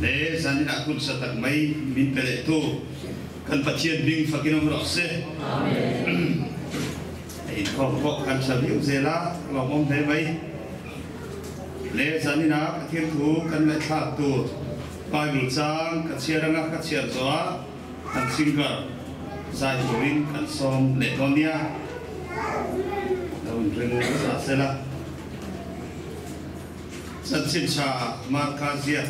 le zani na kun sa tak mai min pele tu kan pathian bing fakin ro se amen ai ko kan sa biu zela lo mom de mai le zani na pathian thu kan le tha tu Bible chang ka chiaranga ka chiar zoa kan singa zai rin kan som le donia don ring sa sela san sin cha markazia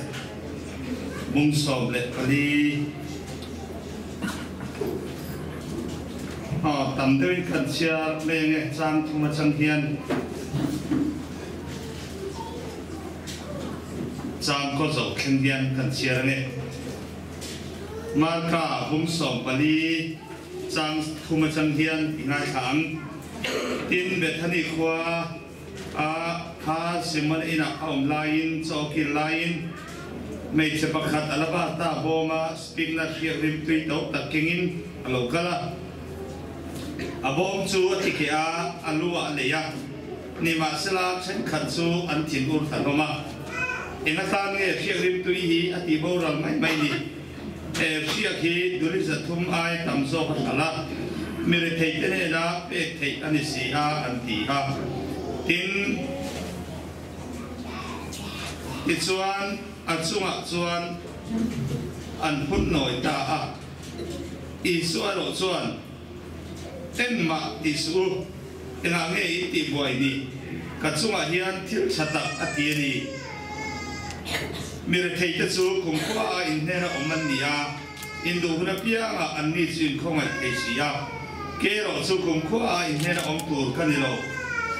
mung som le pali tam dein kan chiar le nge chang thuma chang hian chang ko zo khen hian kan chiar nge marka mung som pali chang thuma chang hian inai thang tin be thani khwa kha siman ina om lain choki lain mei che pakhat alaba ta boma speak na here rim tui to takingin alo kala abom chu tikia alua leya ni ma sela chen khat chu an tin ur tanoma ina tan nge here rim tui hi ati bo ral mai mai ni e sia ki duri za thum ai tam zo khala mere thei te ne la pe thei ani si a an ti ha tin ichuan achunga chuan an phun noi ta a isuaro chuan enma isu ina nge ti boy ni kachunga hian thil chata ati ni mere thei te chu kum kwa in ne na oman nia indu huna pia nga anni chin khonga thei sia ke ro chu kum kwa in ne na om tur kanilo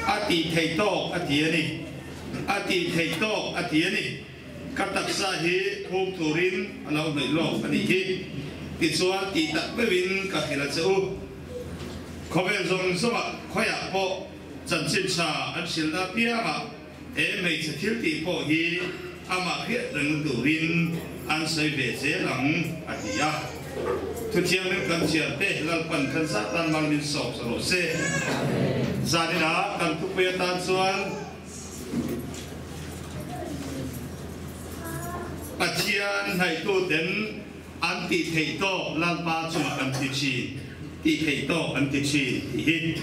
ati thei to ati ni ati thei to ati ni katak sa hi hum turin alo nei lo ani hi ti chuan ti tak bewin ka khila chu khovel zong zoma khoya po chan chin sa an silna piama e mei chathil ti po hi ama khia reng turin an sei be che lang atia thu chiang nen kan chiar te lal pan kan sa tan mang min sok so se zanina kan tu pe tan chuan Patian hai tu den anti thei to lan pa chu anti chi ti thei to anti chi hi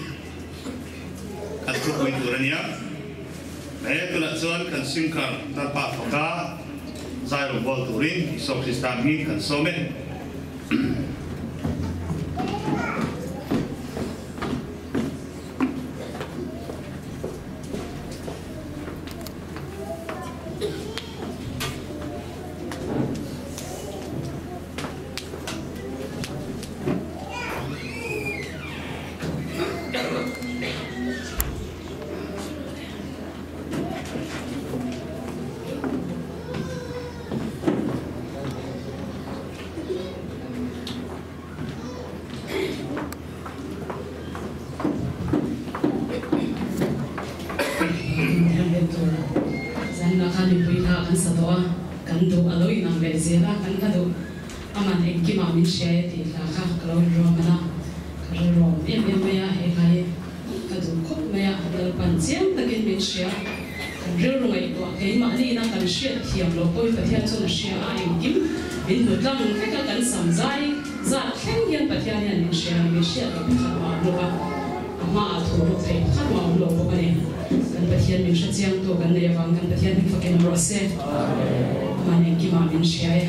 kan tu pui tu rania le tu la chuan kan singkar ta pa phoka zai ro bol turin sok sistam hi kan some Hãy subscribe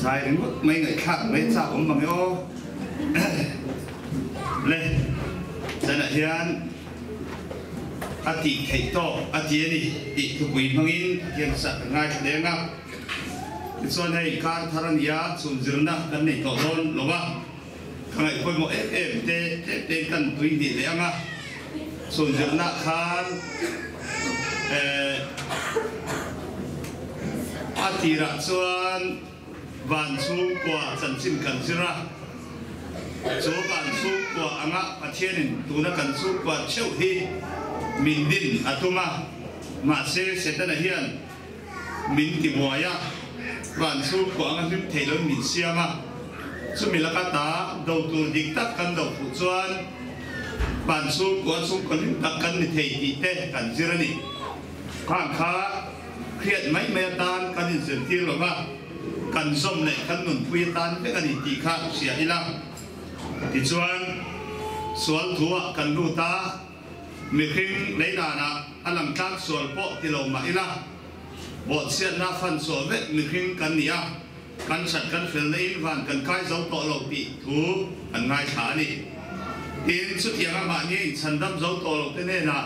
sai đến mức mấy người khác mấy sao cũng bằng ô lên đây là hiện ati thầy to ati đi đi thuộc quý mangin hiện sát ngay thế nga cho nên car tharan ya sun zirna kan nei to don loba kangai khoi mo em te kan tui ni le anga sun zirna khan atira chuan van chu kwa chanchin kan zira chu van chu kwa anga pathianin tuna kan chu kwa cheu hi min din atuma ma se setana hian min ti moya van chu kwa anga him thailon min siama chumi lakata do tu dik tak kan do pu chuan van chu kwa chu kan him tak kan ni thei ti te kan zirani khang kha khiat mai me tan kan in zen tir lo ba kan som le kan nun pui tan pe kan ti kha sia ila ti chuan sual thua kan lu ta mi khing leina na alam tak sual po ti lo ma ila bo sia na fan so ve mi khing kan nia kan sat kan fel nei van kan kai zo to lo ti thu an ngai tha ni in su tiang ma ni chan dam zo to lo te ne na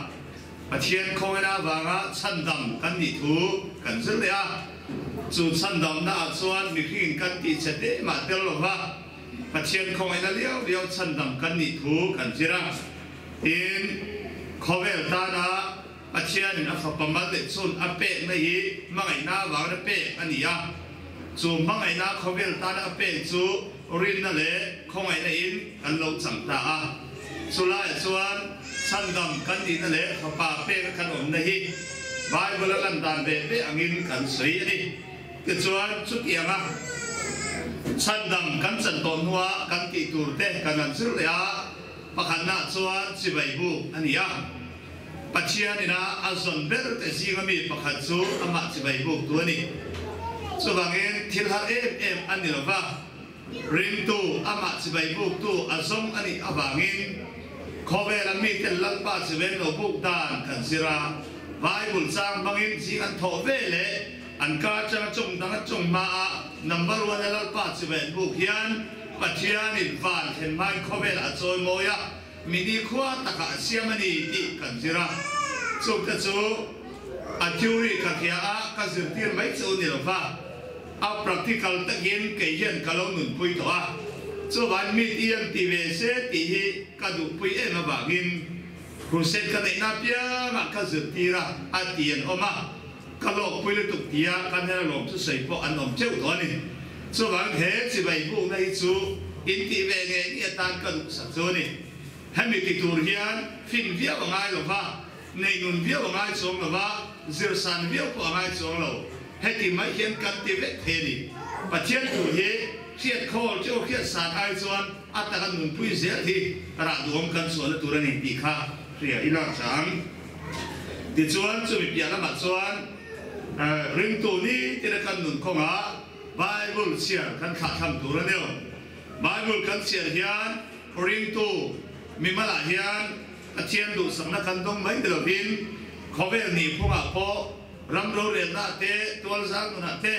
pathian khona wanga chan dam kan ni thu kan zil ya chu chan dam na chuan mi khing kan ti chete ma tel lo wa pathian khona liao chan dam kan ni thu kan zira in khovel ta na pathian in afa pamal le chun ape na hi mangai na wanga pe ania chu mangai na khovel ta na ape chu rin na le khongai na in kan lo chang ta a sulai chuan chan dam kan ni na le khapa pe kan om na hi bible lan dan be be angin kan sei ani ke chuan chu tianga chan dam kan chan ton huwa kan ti tur te kan an sil ya pakhan na chuan chi bai bu ania pathian ina azon ber te singami pakhat chu ama chi bai bu tu ani chu bangin thil har em ani lova rim tu ama chi bai bu tu azong ani abangin khovel an mi tel lang pa chi ven lo bu dan kan sira bible sang bangin chi an tho ve le an ka chang chung dang chung ma number 1 lal pa chi ven bu hian pathian in van then mai khovel a choi moya mini khwa taka siamani ti kan sira chu ta chu a theory ka khia a ka zirtir mai chu ni lo fa a practical ta gen ke hian kalong nun pui to a chu ban mi tiam ti ve se ti hi ka du pui e ma bagin kruset ka nei na pia ma ka zirtira a tien oma ka lo pui le tuk tia kan hera lom chu sei po an om cheu to ni chu ban he chi bai bu nei chu in ti ve nge ni tan ka du sa chu ni hemi ti tur hian fin via wa ngai lo fa nei nun via wa ngai chong lo wa zir san via po ngai chong lo heti mai hian kan ti ve the ni pathian tu he khiat khol chu khiat san ai chuan ata kan nun pui zel hi ra duom kan suan tu rani ti kha ria ila chang ti chuan chu mi pia ma chuan ring tu ni ti ra kan nun khonga bible sia kan kha tham tu ra neo bible kan sia hian ring tu mi mala hian athian du sang na kan dong mai de bin khovel ni phunga pho ram ro le na te tol sang na te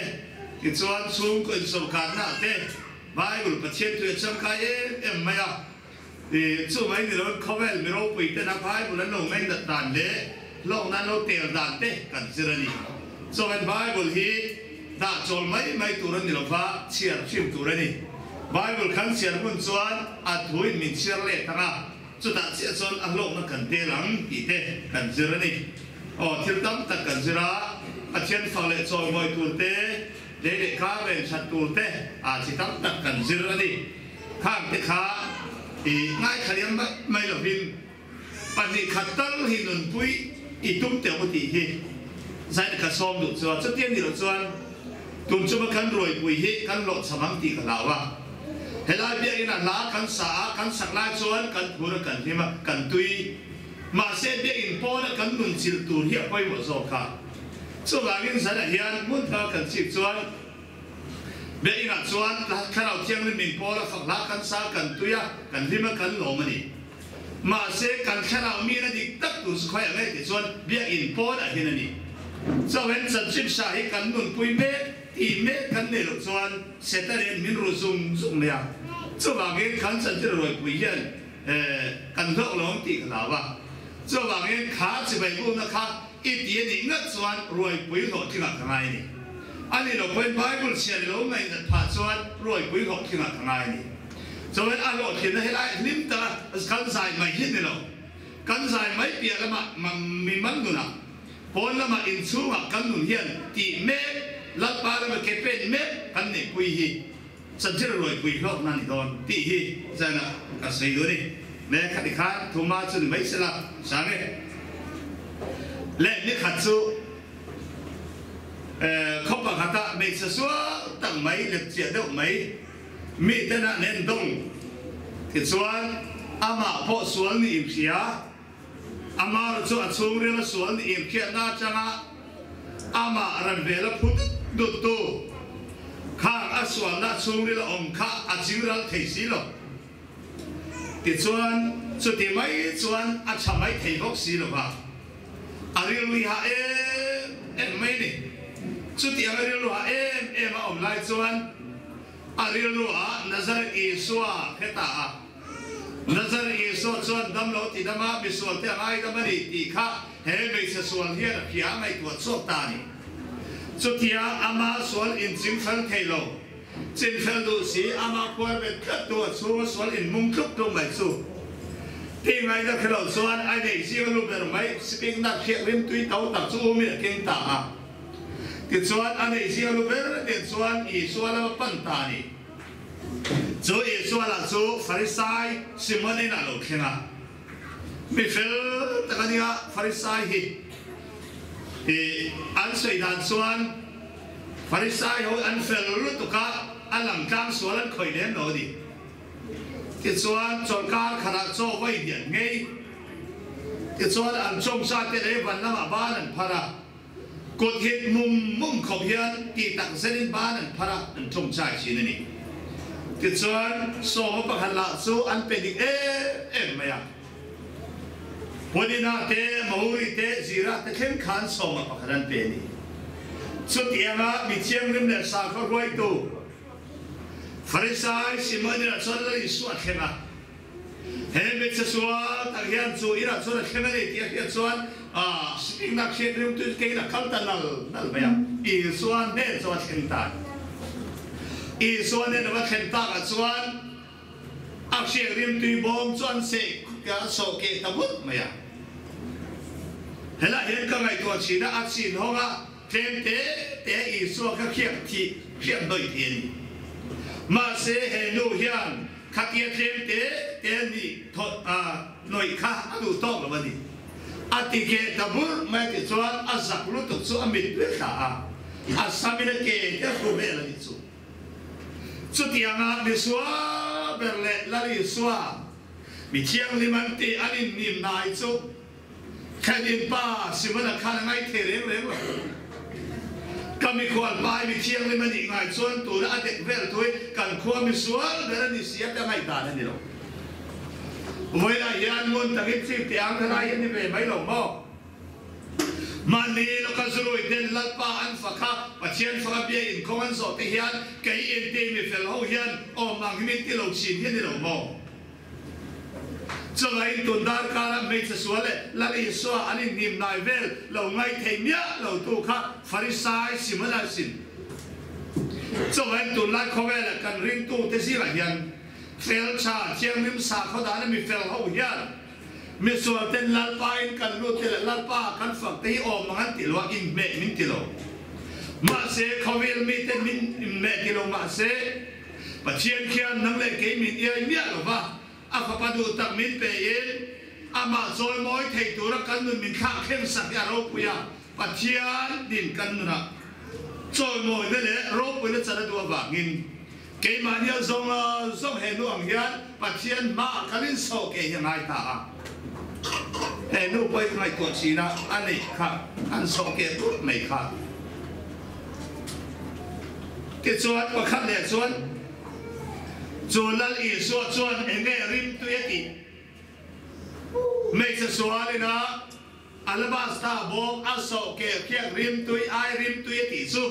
ki chuan chung ko som khan na te bible pathian tu cham ka em maya ti chu mai ni ro khovel mi ro pui te na bible na no mai da dan le lo na lo tel dan te kan sirani so when bible hi da chol mai tu ran ni lo fa chiar chim tu rani bible kan chiar mun chuan a thuin min chiar le tanga chu ta chia chon a lo na kan te lang ti te kan sirani o thil tam ta kan sira pathian fa le chol moi tu te để cá về chặt tù té chỉ tắm đặt cần dưa đi khang té khá thì ngay khởi điểm mấy là pin bạn đi khát tấn thì nôn pui ít tung tiểu một tí hi giải được cả xóm được chưa trước tiên thì được chưa tụm cho mà khăn rồi pui hi khăn lọt sắm hàng tí cả lão à thế là bây giờ là lá khăn sạc lá chuan khăn phù là khăn gì mà khăn tui mà sẽ bây giờ po là khăn nôn chịu tù hiệp quay vào gió cả so bagin sana hian mun tha kan chip chuan be ina chuan kharau chiang min pola fakla kan sa kan tuya kan lima kan lomani ma se kan kharau mi na dik tak tu khoi ngai ti chuan be in pola hinani so when san chip sa hi kan nun pui be ตีเมกันเนี่ยลูกส่วนเสร็จแล้วมินรู้ซุ่มเนี่ยจะว่าเงี้ยขันสันจะรวยปุยเย็นกันทอกลงตีกันแล้วว่าจะว่าเงี้ยขาจะไปพูดนะครับอีตีนี่งัดส่วนรวยปุยหดที่หลังทางไงนี่อันนี้เราเป็นไบเบิลเชื่อเราไม่จะผ่านส่วนรวยปุยหดที่หลังทางไงนี่ส่วนอันเราเขียนให้ได้ลิ้มตากันใส่ไม่เห็นนี่เรากันใส่ไม่เปียกแล้วมันมีมันดูนะพอแล้วมาอินซูมากันนุ่นเฮียนตีเมลัดปลาแล้วมาเก็บเป็นเมกันเนี่ยปุยฮีสัญชาติรวยปุยหอกนั่นตอนตีฮีจะนะก็ใส่ดูนี่แม่ขัดขาดทุ่มมาจนไม่สลับสามเนี่ยและนี่ขัดสู้เขาบอกขัดไม่สะสวะตั้งไม่เล็บเจียดไม่มีแต่นั่นเน้นตรงที่ส่วนอามาพอส่วนนี่อิ่มเสียอามาส่วนสูงเรื่องส่วนนี่อิ่มเขียนหน้าจังอามารันเวลพุทธดุจตัวข้างอาส่วนหน้าสูงเรื่ององค์ข้าอาจิวรัลเทศิโลที่ส่วนสุดที่ไม่ส่วนอาชาไม่เทพกศิโลว่าอาริลุยฮาไม่เนี่ยสุดที่อาริลุฮามาอมไลส่วนอาริลุฮานาซาร์อิสวาเขตานาซาร์อิสวาส่วนดำโลติดมาบิส่วนที่อะไรดำมันอีกข้าเฮ้ไม่ใช่ส่วนเฮียพี่อาไม่ตัวโซตานี่สุดที่อามาส่วนอินจิงเฟลเทโลจิงเฟลดูสีอามาควรเป็นตัวส่วนอินมุงคุบตรงไหนสู้ที่ไงจะขลุ่นส่วนไอเด็กที่เขารู้เป็นไหมสปริงนักเขียนริมตุยเต้าตักสู้มีแต่เก่งตาติดส่วนอันนี้ที่เขารู้เป็นติดส่วนอีส่วนแล้วปั้นตานี่จู่อีส่วนละจู่ฟาริสัยสิมันนี่น่าลูกเห็นอ่ะไม่เฟลแต่ก็นี่อ่ะฟาริสัยอันสุดท้ายส่วนฟาริสัยเขาอันเฟลรู้ตุกะอันหลังกลางส่วนนั้นคอยเล่นหน่อยดิที่ส่วนจนการขนาดโซ่ไว้เดียนไงที่ส่วนอันชงชาติเรื่องวันน้ำบ้านนั่นพระกดหิดมุมขบเฮียนที่ตักเส้นบ้านนั่นพระอันชงชาติชิ้นนี้ที่ส่วนโซ่ประคันละสู้อันเป็นอีกไม่อะวันนี้นะเตะมหูริเตะจีระเตะเข้มขันโซ่ประคันเป็นนี่สุดที่ยังมีเชียงริมเดือดสาเขารวยตัวฟาริสัยสิมันนี่ส่วนนั้นส่วนเข้มเห็นเป็นส่วนต่างยันส่วนอีระส่วนเข้มนี่ที่ยันส่วนสปริงนักเชียร์ริมตุยเกี่ยขันตันนั่นไม่ยังอีส่วนเนี่ยส่วนเข้มตาอีส่วนเนี่ยว่าเข้มตากับส่วนอักเชียร์ริมตุยบอมส่วนเสกกับโซเกตบุตรไม่ยังเห็นละเห็นก็ไม่ตัวชีนะอักชีนห้องอ่ะเข้มเตะอีส่วนก็เข้มที่เข้มโดยเทียนมาเสเฮนูเฮียนขัดเยียเทมเตนี่ทอหน่วยข้าดูต้องหรือวันนี้อติเกตบุรไม่ติดส่วนอาศักรุตุสุอามิดเวข้าอาสามิเลเกตฟูเบลนิสุสุดที่งานดิสวาเบลเลลาริสวามีเชียงลิมันตีอันนี้นิมนายสุแค่ดินป้าสิมันข้าไงเทเร็วเร็วก็มีคนไปมีเชียงเลยมันอีกไงส่วนตัวนั้นเด็กเวลตัวกันควมีส่วนเรื่องนี้เสียจะไม่ตายนั่นเองเวลาเยันมุนตะกี้สิบที่อังคารยันนี่เป็นไม่หลงบ่มันนี่เราก็สรุปเดินลัดป่าอันฝักข้าปัจเจียนฝักเบี้ยอินคงอันสอดที่ยันแกอินตีมีเฟลเขายันโอ้มังมิที่เราชินยันนี่หลงบ่จะไงตุนดาร์การไม่จะสวยเลยแล้วอีสวาอันนี้นิมนายเวลเราไงเทียเราตัวข้าฟาริสัยสิมันอะไรสิจะไงตุนไล่เขาเวลกันริมตู้เทศิลายันเฟลชาเชียงริมสาเขาด่านี่มีเฟลเขายันมีส่วนเต้นลัดป้าอินกันรู้เต้นลัดป้ากันฝักที่ออกมันติลว่าอินเมมินติโลมาเสเขาเวลมีเต้นมินเมติโลมาเสปัจเจียนเขียนนั่งเล่นเกมมินเอียเมียหรือว่าอาคาปดูตักมินเปย์อามาโซยมอยเทตัวรักกันนุนมินข้าเข้มสักยาโรปุยาปัจเจียนดินกันนุนะโซยมอยนั่นแหละโรปุยนั่นจะได้ตัวบางินเกมันเนี่ยส่งเห็นดวงยันปัจเจียนมาคันโซเกยังไงตาเห็นดูไปไงตัวชีนะอันนี้ครับอันโซเกปุ๊บไม่ครับที่ส่วนก็ขั้นเดียส่วนส่วนนั้นอีส่วนเองเงริมตุยติไม่ใช่ส่วนเลยนะอัลบาสตาบอมอัลโซเกเคียริมตุยไอริมตุยติสุ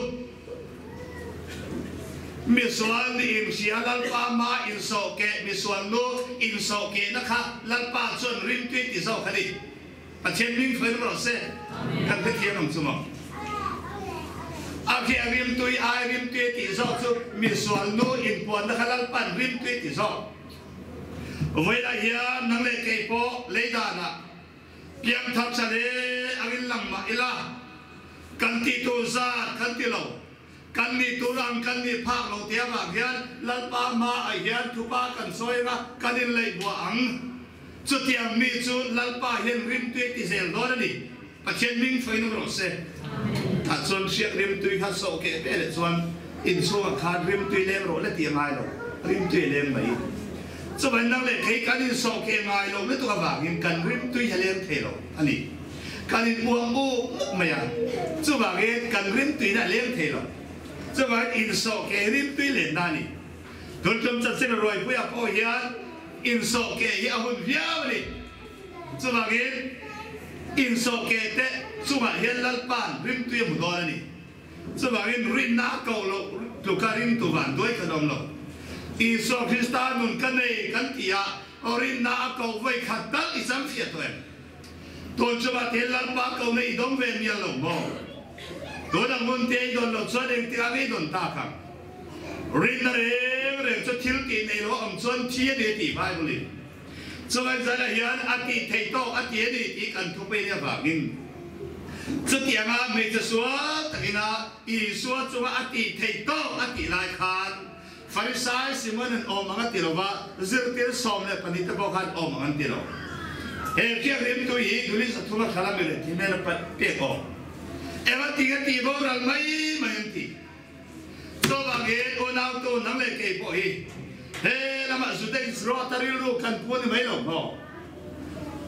mi suan in sia lalpa ma in so ke mi suan lu in so ke na kha lalpa chon rim tui ti so khani pathian ming phai ro se kan the thiam ang chuma a ke rim tui ai rim tui ti so chu mi suan lu in puan na kha lalpa rim tui ti so voi la ya nang le ke po le da na piang thap sa le angin lang ma ila kan ti tu za kan ti lo kan ni turang kan ni phak lo tia ba hian lalpa ma a hian thupa kan soira kan in lei bua ang chu tiang mi chu lalpa hian rim tui ti zel do ni pathian ming phai no ro se ta chon siak rim tui kha so ke pe le chuan in so kha rim tui le ro le ti ngai lo rim tui le mai chu ban nang le kai kan in so ke ngai lo le to ka ba ngin kan rim tui ha le the lo ani kan in buang bu ma ya chu ba ge kan rim tui na le the lo cho vậy in so ke rim tui le na ni thon chom chat sen roi pu ya po hian in so ke ya hun viao ni cho vậy in so ke te chu ma hian lal pan rim tui mu do ni cho vậy rin na ko lo tu ka rim tu van doi ka dom lo i so Kristan nun kan nei kan tia orin na ko vai khat dal i sam fiat to em thon cho ba te lal pa ko nei dom ve mi lo mo tôi đang muốn tiền đồn lộc xuân đến tiền ấy đồn ta khang, riêng là để cho thiếu tiền này nó ông xuân chia để tỷ vay một lần, cho nên giờ là hiện anh tỷ thầy to anh tỷ này tỷ cần thu về nhà vàng nhưng, cho tiền à mấy cái số, tại vì là ý số cho anh tỷ thầy to anh tỷ lại khăn, phải sai xem mà nên ôm anh tỷ lo va, giờ tiền xóm này phần ít bao khăn ôm anh tỷ lo, em kia em tôi ý tôi lý thu mà khá là mệt thì nên là bắt bẻ ôm. Em tiga tiba orang mai menti. So bagi onau tu nang le ke poi. He lama sudah Israel tarilu kan pun mai lo no.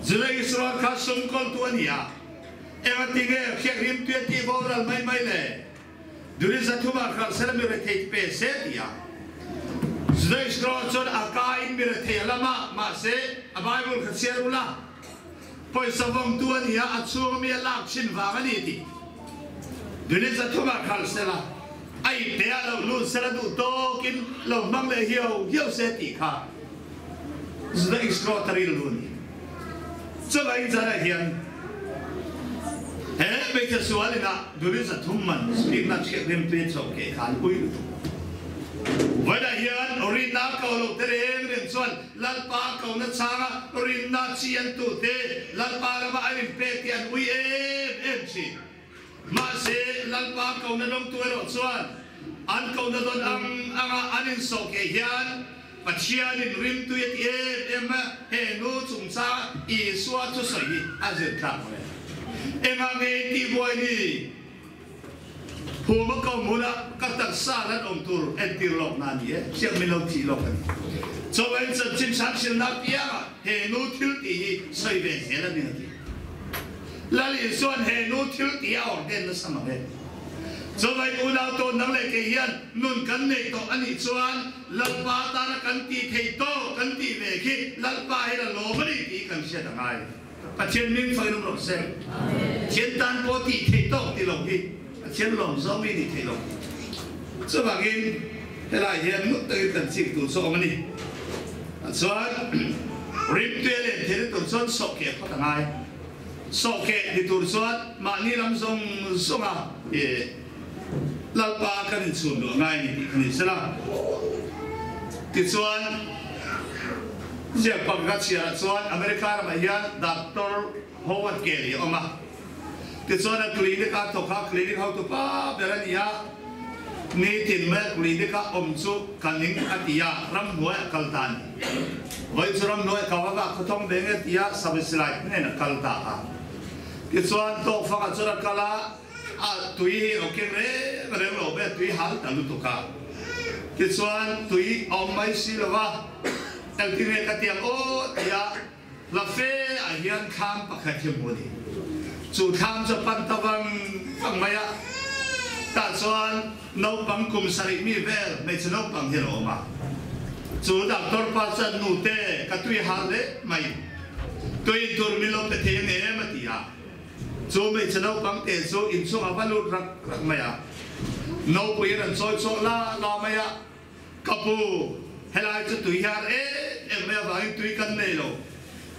Sudah Israel kasum kon tuan ya. Em tiga kiak rim tu tiba orang mai le. Dulu satu makar selam berhenti peset ya. Sudah Israel son akain berhenti lama masih Bible kesiarula. Poi sabang tuan ya atsur mi lak sin vangani ti. Dulu satu makar selah, ai dia lalu lu selah tu tokin lalu mang le hiu seti kah, sudah ekstraordinari lu ni. Coba ini cara hian, mereka soal ina dulu satu man, speak nak cakap rempet sok kan ui tu. Wada hian orina kau lu tereng dan soal lalpa kau nak sangat orina cian tu te lalpa lama alim petian ui si. Masih lalpa kau na dong tuai rotsuan, an kau na don ang anin soke hian, pacianin rim tu yet emma henu cungsa isua tu soi azir tak boleh. Emma ngeti boy ni, huma kau mula kata saran om tur entir lok nani siap milok ti lok. Coba cacim saksin napia henu til ti soi behelan ni. Lalu soal henu til dia orden sama he. So baik udah tu nang lek hian nun kan nek to ani soal lalpa tara kan ti thei to kan ti ve ki lalpa hela lobani ti kan sia dangai. Patien min fai no se. Chien tan po ti thei to ti lo ki. Chien lom zo mi ni thei lo. So bagin hela hian mut te kan sik tu so mani. Soal rip te le te tu son sok ke pa dangai. Soke di tursuat makni langsung sunga lalpa kan sundu ngai ni kan isla tisuan je paggatsia suan Amerika ramaian Dr. Howard Kelly oma tisuan klinik to ka klinik how to pa berania ni tin me klinik omsu kaning atia ram noe kaltan voi suram noe kawaga khotong benge tia sabislai ne kalta Kisuan to fakat surat kala tui oke re lo be tui hal talu toka. Kisuan tui omai silwa eltine katiam o ya la fe ahian kham pakhatim mudi. Chu tham cho pantawang pangmaya ta suan no pangkum sari mi ver me chuno pang hero ma. Chu doctor pasan nute katui hal le mai. Tui tur milo pethe ne matia. So me channel bang te so in so avalut rak maya no puyan so la maya kapu helai chu tui hian me vai tui kan nei lo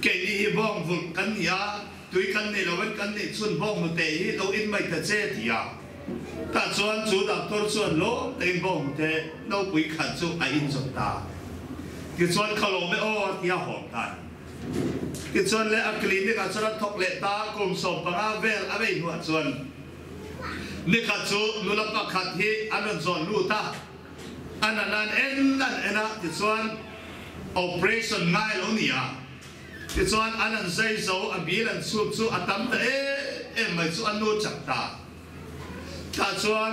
ke ni bong vul kan ya tui kan nei lo wen kan nei chun bong mu te hi lo in mai ta che tia ta chuan chu doctor chuan lo te bong te no pui khat chu a in chok ta ki chuan khalo me o tia hom ta ki chuan le a clinic a chuan thok le ta kum som panga vel a vei nuat chuan ni khat chu nula pa khat hi anon zon lu ta ananan ena ti chuan operation ngai lo nia ti chuan anan sei zo a bilan chu atam ta mai chu anu chak ta ta chuan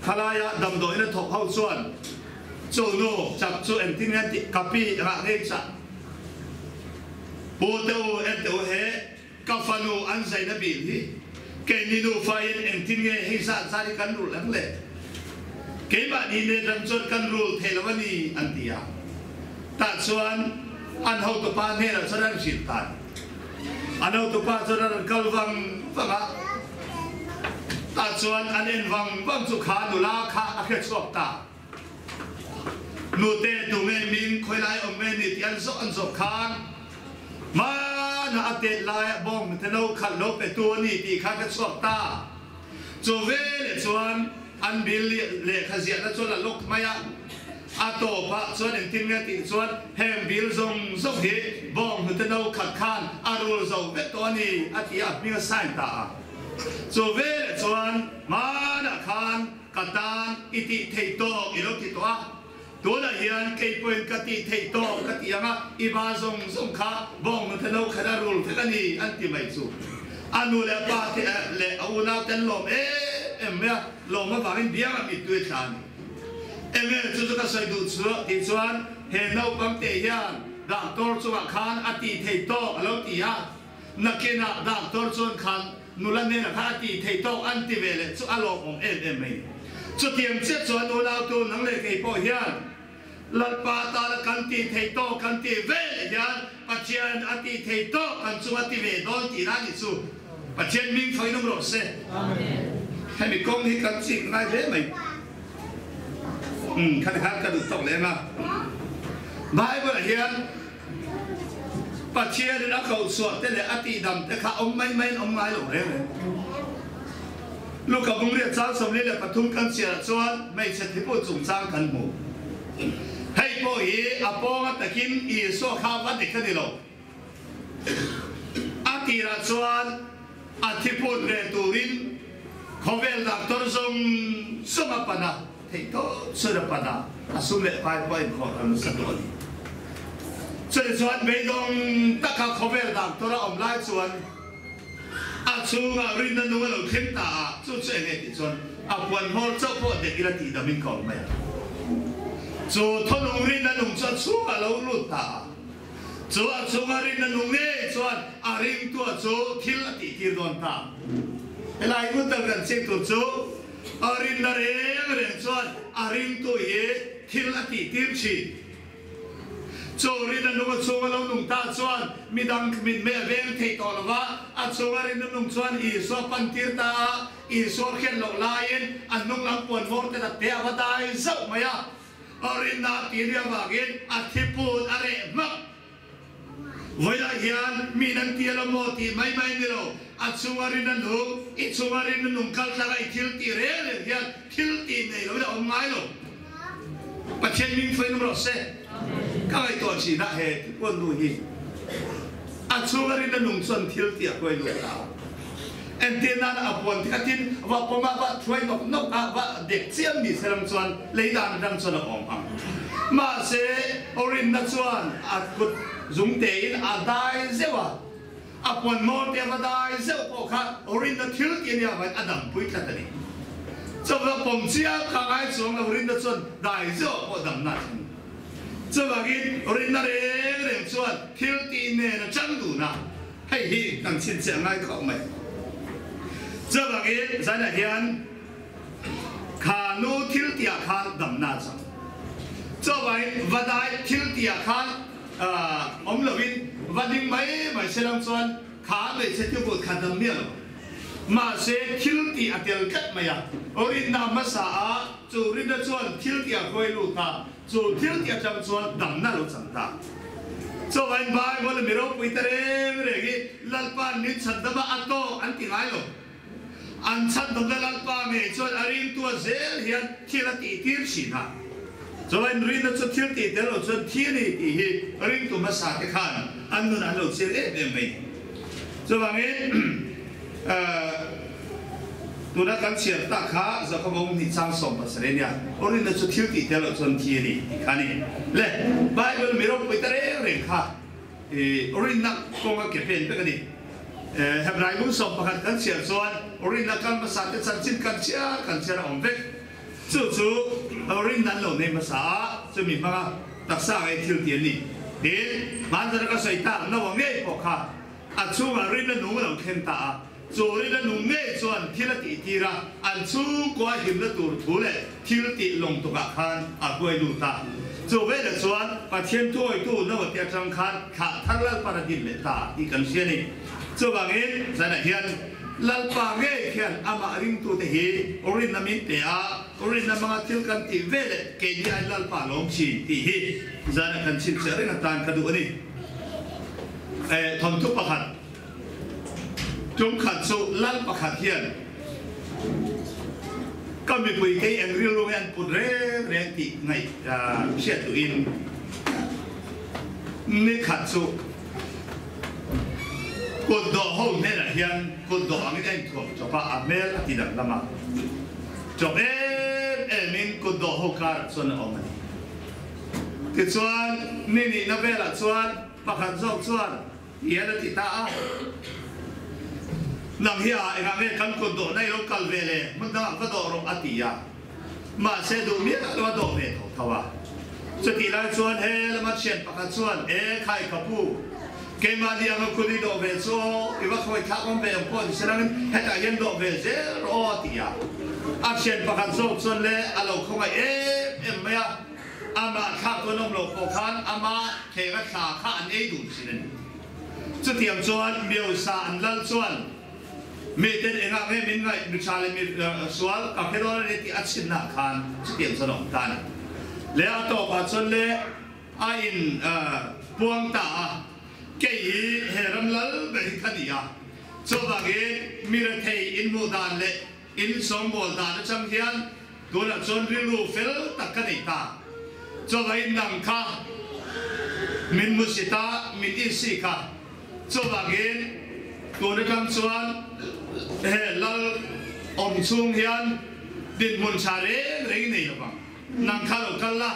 khalaya dam do ina thok hau chuan chu no chak chu en tin ti kapi ra re cha po teu en teu he ka fanu an zai na bil hi ke ni nu fain en tin nge hi sa sari kan ru lang le ke ba ni ne ram chot kan ru thelawani an tia ta chuan an ho to pa ne ra saran sin tan an ho to pa saran kalwang panga ta chuan an en wang chu kha nu la kha a khe chok ta nu te tu nge min khoi lai om me ni tian so an so khan ma na ate lai bong te no khat lo pe tu ni ti kha khe chok ta chu ve le chuan an bil le khazia na chuan la lok maya ato pa chuan en tin nge ti chuan hem bil zong zong hi bong te no khat khan arul zo ve to ni atia mi sai ta so ve chuan mana khan katan iti theito ilo ti to a to la hian ke point kati theito kati anga iba zong zong kha bong thano khara rul thani anti mai chu anu le pa te le auna ten lom me lom ma varin bia mi tu than me chu ka sai du chu ti chuan he no pam te hian da tor chu khan ati theito alo ti a nakena da tor chuan khan nulan ne na kha ti theito anti vele chu alo om mai chu tiam che chuan no lao tu nang le ke po hian lal pa ta la kan ti theito kan ti vele hian pachian ati theito kan chu ati ve don ti ra ni chu pachian ming phai nom ro se amen hai mi kong hi kan ching ngai ve mai kan ka du tok le ma bible hian pachian na khau suat te le ati dam te kha om mai om ngai lo leลูกกับมึงเรียกจ้างสมเด็จปทุมกันเสียชวนไม่ใช่ที่พูดจุ่มจ้างกันหมู่ให้พ่อฮีอาปองตะกินอีโซข้าววัดเด็กกันนี่หรออาทิรัชวนอาทิพูดเรียนตูรินเขาเวลดักตัวทรงสมปนาเทโตสุดปนาอาสุเมไปไปขอทำสักตัวนี้ส่วนชวนไม่ต้องตะขาเขาเวลดักตัวเราอมไล่ชวนอาชูงารินนันนุ่งเราเข้มตาจูเจเนติชนอาปวนฮอลเจ้าพ่อเด็กละตีดามินก่อนไหมจูทนุงรินนันนุ่งชวนชูงาเราลุตาจูอาชูงารินนันนุ่งเน่ชวนอาริงตัวจูทิลติทิรอนตาเวลาอีกคนตั้งกันเช็คตัวจูอารินนาเร่ชวนอาริงตัวเย่ทิลติทิรชีโจรินันนุ่งชวนเราหนุ่งตาชวนมีดังมีเมเวงเทตอลวะอาชวนรินันนุ่งชวนอีสวปันติรตาอีสวเขียนหลอกลายอันนุ่งหลังปวนโมร์เตตัดเตะวัดได้เจ้าไม่ยาอารินาตีเรียบากินอาทิพูดอะไรมักเวลาเฮียนมีนันตีละโมตีไม่นี่เราอาชวนรินันนุ่งอีชวนรินันนุ่งคัลตาไอทิลตีเร่เลยเฮียนทิลตีเนี่ยเราไม่ได้อมไงหรอกปัจเจกมิงไฟนุ่มรสเซ่ก็ไอตัวชีน่าเหตุวันดูหิอาชูงารินนุ่งส่วนทิลตีก็ไอดูตาเอ็นเทนันอาปวนที่กินว่าผมว่าช่วยนกว่าเด็กเสียมมีเสริมส่วนเลยดังดังส่วนของอังมาเสอรินนักส่วนอากุดจุงเตยนอาได้เจ้าอาปวนมอเตว่าได้เจ้าพวกเขาอรินนักทิลตีเนี่ยมันอดัมปุยกันนี่เจ้าว่าผมเชื่อข้างไอ้ส่วนอรินนักส่วนได้เจ้าพวกดำนั่นเจ้าว่ากินรินนาเร่ชวนทิลตีเนี่ยจังดูนะให้ฮีตั้งชิ้นเสียงง่ายเขาไหมเจ้าว่ากินสันนิษฐานขานูทิลตีขาดำนาจังเจ้าว่าวัดได้ทิลตีขาอมลวินวัดดิ้งไม่เชื่อชวนขาไม่เชื่อที่บุตรขาดำเนี่ย mà sẽ thiếu thì ở tiền cắt mày à ori nam mà sa chú rin đó chuan thiếu thì ở quê lụt ta chú thiếu thì ở trong chuan đầm na lụt chẳng ta cho vậy bài gọi là mình đâu bây giờ đấy cái lalpa nít sẵn đó mà ato anh tiếng ai rồi anh sẵn đó là lalpa mày cho arin tua dễ hiện thiếu thì thiếu gì ha cho vậy rin đó cho thiếu thì thiếu rồi cho thiếu này thì arin tua mà sa cái khăn anh nó ăn lụt sẽ em mày cho vậy tôi đã cắn chìa ta khá giờ không ông thì sang sòng bớt rồi nha, ôi nên cho thiếu thì theo lộ chuẩn thiệt đi, cái này, lẽ Bible mình đâu bây giờ đấy khá, ôi nên công cái kẹp cái này, Hebrai muốn sòng bớt cắn chìa rồi, ôi nên cắn bớt sát cái chân cắn chìa là ông biết, chú ôi nên lộ này bớt sát, cho mình mà đặc sản cái thiếu tiền đi, đến mà giờ cái sợi ta nó vào ngay bỏ khá, chú mà ôi nên nung nó khen ta rồi là nung nghe chuan thiếu tị tị ra anh chú qua hiểm là tụt thú lệ thiếu tị lồng tụ cả khan à quay lụt ta rồi về là chuan và thiên thôi tu nó tiệt trong khan khả thăng lal paradin lệ ta đi cần xe này rồi bằng ấy giải này hiện lal pa nghe hiện ama ring tu te hi orin namin te a orin na mga thiếu cần tị về lệ cái đi anh lal pa lồng chi tị hi giải này cần xin sẽ là tan cái đủ này thằng thúc bạc hạt chúng khẩn số lăn bạc hạt hiền có một buổi cái anh riêng luôn anh cột rẽ thì ngày sẽ tự in nên khẩn số cột đỏ hôm nay là hiền cột đỏ anh anh thuộc cho bà Amel thì đằng lắm à cho em mình cột đỏ hôm cả xuân ông này thì xuân nên nó về là xuân bạc hạt dọc xuân hiền là thì ta nang hiya ega me kan ko do nai ro kal vele mun da ka do ro atia ma se do mi ka do ve tho thawa so ti lai chuan he la ma chen pa ka chuan khai ka pu ke ma dia ma ku di do ve so i wa khoi tha om ve po se rang he ta yen do ve ze ro atia a chen pa ka so chuan le a lo khong ai em me ya ama kha ko nom lo ko khan ama ke ga kha an ei du sin so tiam chuan miao sa an lal chuan mình tên anh nghe mình ngay được trả lời mình xóa các cái đó là thì ăn xin nạc khan tiệm sản phẩm tan lẽ tổ phát xuân lẽ ai buông ta cái gì hệ ram lal về cái gì à cho bà cái mình thấy in mô đàn lẽ in sông mô đàn ở trong thiên tôi là xuân riêng lu phèn tất cả này ta cho vậy nặng kha mình muốn xí ta mình in xí kha cho bà cái tôi đã cầm xuân lal om chung hian din mun chare rei nei lo bang nang khalo kala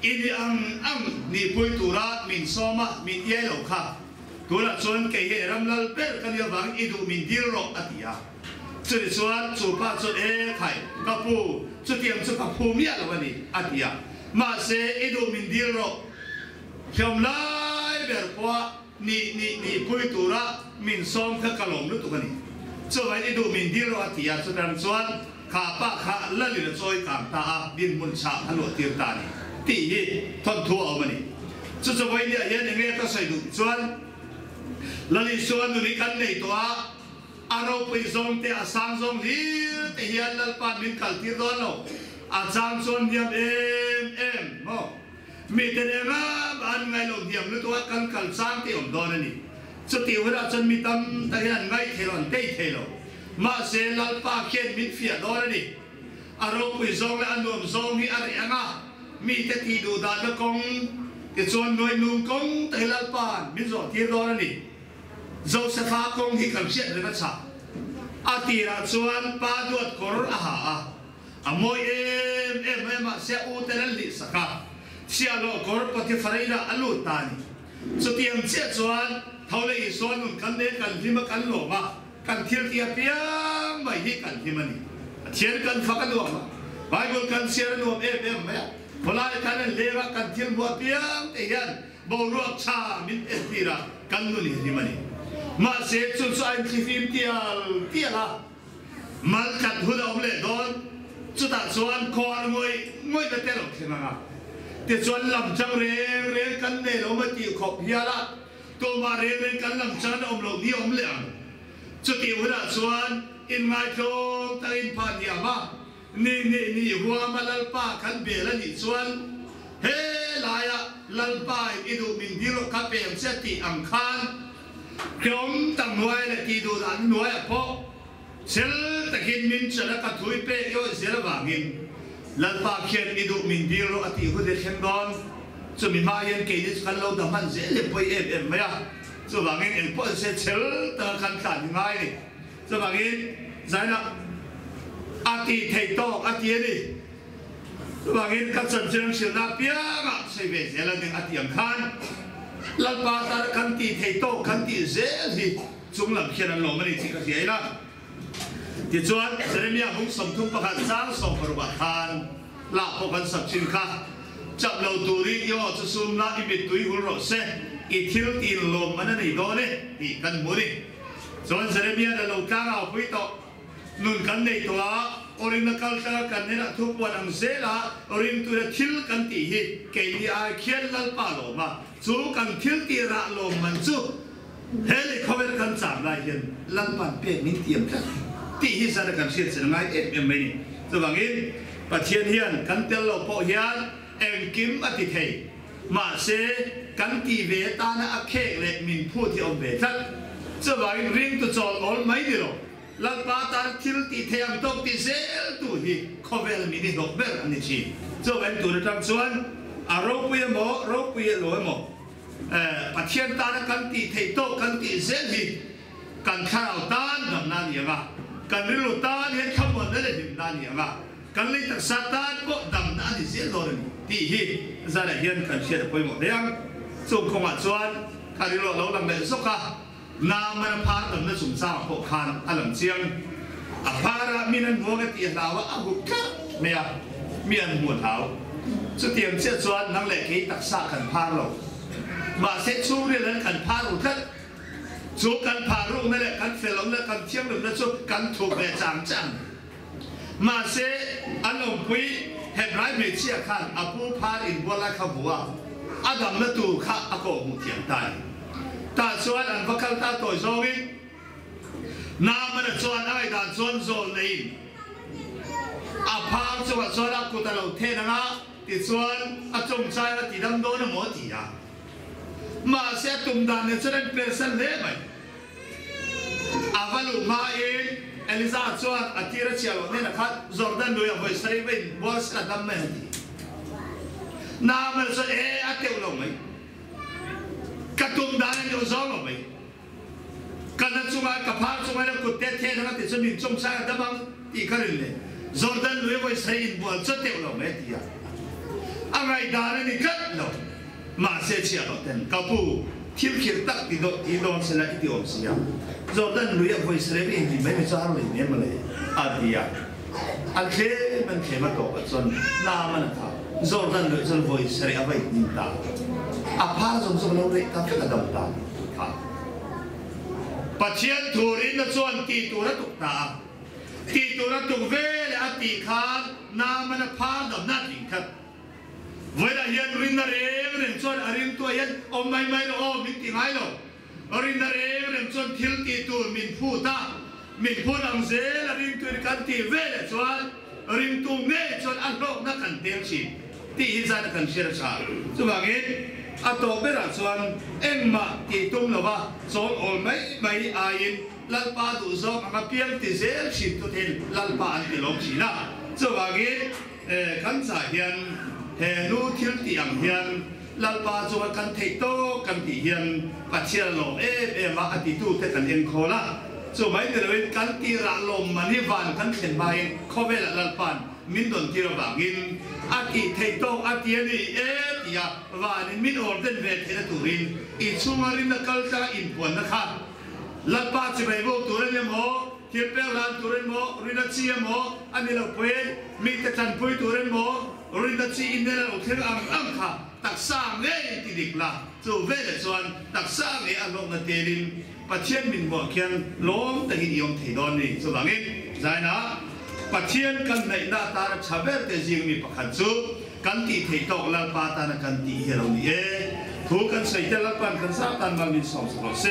ini ang ni pui tura min soma min ye lo kha kula chon ke he ram lal per kan ya bang idu min dir ro atia chu ni chuan chu pa chu khai ka pu chu tiam chu ka pu mi lo ni atia ma se idu min dir ro khom lai ber kwa ni pui tura min som kha kalom lu tu ka ni cho vậy đi đủ mình đi rồi thì cho nên xuân khá bạc khá lân lì rồi cảm ta điên muốn chạm hắn lộ tiền ta này thì thuần thua ở bên này cho vậy đi hiện nghe ta xây đủ xuân lân lì xuân người căn này toa aro bây giờ thì sang giờ thì hiện là pan mình cần tiền đó đâu sang xuân hiệp em mo mình tên em á bạn ngày lồng hiệp nữa toa cần sang thì ổn đó này cho tiểu ra chân mi tâm ta hiện ngay thế lon tây thế lo mà sẽ lal pa khen min phía đó này à rồi bây giờ là anh nuông zong hi anh anh à mi thế thì đủ đàn nó công cái chuyện nuôi nuông công tây lal pa min rồi thế đó này dâu sẽ phá công hi cầm chuyện rồi bắt chặt à thì là chuyện pa duat kor à mỗi em mà sẽ u tên là lịch sử cả sẽ lo kor bắt thì phải là alu tani cho tiệm chết chuyện thâu lấy số nung cắn đấy cắn thì mà cắn lỗ mà cắn thiệt thiệt piang mày đi cắn thì mà đi thiệt cắn phá cắn lỗ mà Bible cắn thiệt lỗ em mày hôm nay cắn lên ra cắn thiệt lỗ piang thì hiện bầu ruột cha mình em thì ra cắn lỗ thì mà đi mà sẽ chọn số anh chỉ phim tiệt là mà cắn hút ông lệ đón chú ta số anh khoan ngồi ta tên lỗ thế mà thì chọn làm trăng rê cắn này nó mới chịu khóc hiền là tôi mà rèn lên cắn làm chán ông lộc đi ông lẹm จุดที่หัวหน้าส่วนอินไงตรงตะอินผ่านยามานี่หัวมาลัลป้าขันเบลนี่ส่วนเฮลายะลัลป้าอิดูมินดิโลคาเปมเสติอังคารกรมตั้งหน่วยและที่ดูดันหน่วยพอเซลตะกินมินจะนักถุยเปย์โยเซลบางินลัลป้าเขียนอิดูมินดิโลอติหุเดเชนดอนจะมีมาเย็นเกยิสกันเราดมันเซลไปเอ็มไหมอ่ะจะบางินเอ็มพอเซลตะกันขาดยังไงนี่จะบางินใจนะอาทิเทโตอาทินี่บางทีก็จะเจอสิ่งน่าเปียกใช่ไหมเจอแล้วเนี่ยอาทิอังคารลัทธิตาคันตีเทโตคันตีเจสิจุงหลังเขียนลงมาในที่กระเทียนะที่ชวนเซเลมียมุ่งสมทุกประการสร้างสมประวัติทานหลักประกันสับสินค้าจับเราตัวนี้ย่อจะซุ่มละอิบิตุยหุ่นรถเสอีทิลตีลมมันนั่นอีโดนี่ที่กันมุนี่ชวนเซเลมียเราจ้างเอาคุยต่อนุ่นกันในตัวอรินกัลตากันเนี่ยนะทุกวันอังเซล่าอรินตัวทิลกันตีฮีเกลี่ยเขียนลัลปาโลมาจูกันทิลตีระลมมันจูเฮลิคอปเตอร์กันสามลายเห็นลัลปาเป็ดมินเตียมกันตีฮีสารกันเชียร์สนายเอ็มไม่นี่ตัวบางทีปัจเจียนเฮียนกันเตลโลโปเฮียนเอ็มกิมอติเทมาเซกันตีเวตานะอักเคเล็มินพูดที่อมเวทัดตัวบางทีริงตัวจอลอลไม่ดีหรอกลัลปาตาทิลตีเทียมตกที่เซลตัวฮีคอเวลมินิดอกเบอร์อันนี้ชีจะเป็นตัวทางส่วนอารมณ์เยโมรบเยโลโมปัจเจียนตากันตีเทโตกันตีเซลฮีกันข้าวตานดำนานยังไงกันริลุตานเห็นขบวนนั่นเลยดำนานยังไงกันลิตักสัตานก็ดำนานที่เซลโดนที่ฮีจะได้เห็นกันเชียร์ไปหมดเลยยังส่งของอัดส่วนการริลุเราลังเดินสุขานามันพาร์ตนั้นสุ่มซ่าพวกขานอันหลังเชียงพารามีนันหัวกันตีดาวอาบุกะเมียมีอันหัวเท้าสุดเทียมเชื่อส่วนนั่งเล็กที่ตักซากันพาเรามาเซ็ตชูเรื่องนั้นกันพารุกันชูกันพารุนั่นแหละกันเฟลล์นั่นกันเที่ยงหนึ่งนั่นชูกันถูกแม่จางจังมาเซอันลงคุยเห็นไรไม่เชี่ยขันอาปูพาอินบัวไล่ขบัวอาดัมนั่นตูข้าอาโกมุเทียมตายตาส่วนอันพักขันตาตัวโซวิน้ำมันส่วนอะไรด่านส่วนโซนนี้อาพามส่วนส่วนกุตะเราเทนะติดส่วนอาจงใจว่าติดดำโดนหมดทีอ่ะมาเสียตุ่มด่านเนี่ยส่วนเป็นเส้นเล็บไหมอาวลูมาเองเอลิซาส่วนอาทิตย์เชียวเนี่ยนะครับจอร์แดนดูอย่างไปใส่เป็นบอสกระดำไม่ดีน้ำมันส่วนอาเทวลงไหมกระตุ้มด่านเนี่ยจะลงไหมกันนั้นช่วงกับพาช่วงนั้นกุฏเทนะครับติดสมิงช่วงสายดับบังอีกครั้งเลยจอร์แดนดูอย่างไปใส่อินบัวจะเทวลงไหมทีอ่ะอะไรด่านนี่กันลงมาเสียเชียวเต็มกับผู้ที่เขียนตักที่โดนเสนาที่อมเสียจอร์แดนดูอย่างไปใส่เป็นที่ไม่ใช่อะไรเนี่ยมาเลยอาทิตย์อันเคมันเคมาตกจนน้ำมันท่าจอร์แดนดูจะไปใส่อะไรนินตาอาพาจนสมเราเรียกกันก็ดำตาปัจเจียนทูรินส่วนตีตัวรัตุกตาตีตัวรัตุกเวลอติขานนามันพาดำนัดอิงครับเวลาเห็นรินนาเรงเรื่องส่วนอรินตัวเห็นอมไม่โลมินติไงโลรินนาเรงเรื่องส่วนทิลตีตัวมินพูดามินพูดอังเซลรินตัวกันตีเวลส่วนรินตัวเงยส่วนอันโลกนักกันเตียงชีที่อินซานักกันเชื่อชาส่วนนี้อัตโตเบรัส่วนเอ็มมาที่ตุ้มเราว่าส่วนโอไม่อายินลัลปาดูส่งมาเพียงที่เซลชิดตัวเทนลัลปาอันที่ลงชีนะส่วนนี้ขันสายเฮียนเฮนูทิลตีอังเฮียนลัลปาส่วนกันเทโตกันที่เฮียนปัจเจลมมาอติตูเทกันเอ็นโคละส่วนไม่เดี๋ยวกันที่ระลมมันนี่วันกันเขียนใบข้อเวลาลัลปันมินโดนที่เราบากินอาทิเทโตอาทินี่ที่ยาวันมินออร์เดนเวทเฮนตูรินอิชุมารินนักกัลตาอินปวนนะครับลัลปาจะไปบอกตูรินยังโมที่เปล่าตูรินโมรินัชียังโมอันนี้เราพูดมีแต่ฉันพูดตูรินโมรินัชีอินเดียเราเทงอังค่ะตักสร้างเงี้ยที่ดิกละส่วนเวทส่วนตักสร้างเงี้ยอารมณ์นั่นเองปัจเจียนมินบอกเขียนล้มแต่หินยมที่โดนนี่ส่วนนี้ใจนะปัจเจียนกันในหน้าตาชาเบลแต่ยังมีประคันสูกันที่เทตอกลัลปาตานกันที่เฮโรนีถูกกันใส่เจลัลปันกันซาตันมามินสองสโลเซ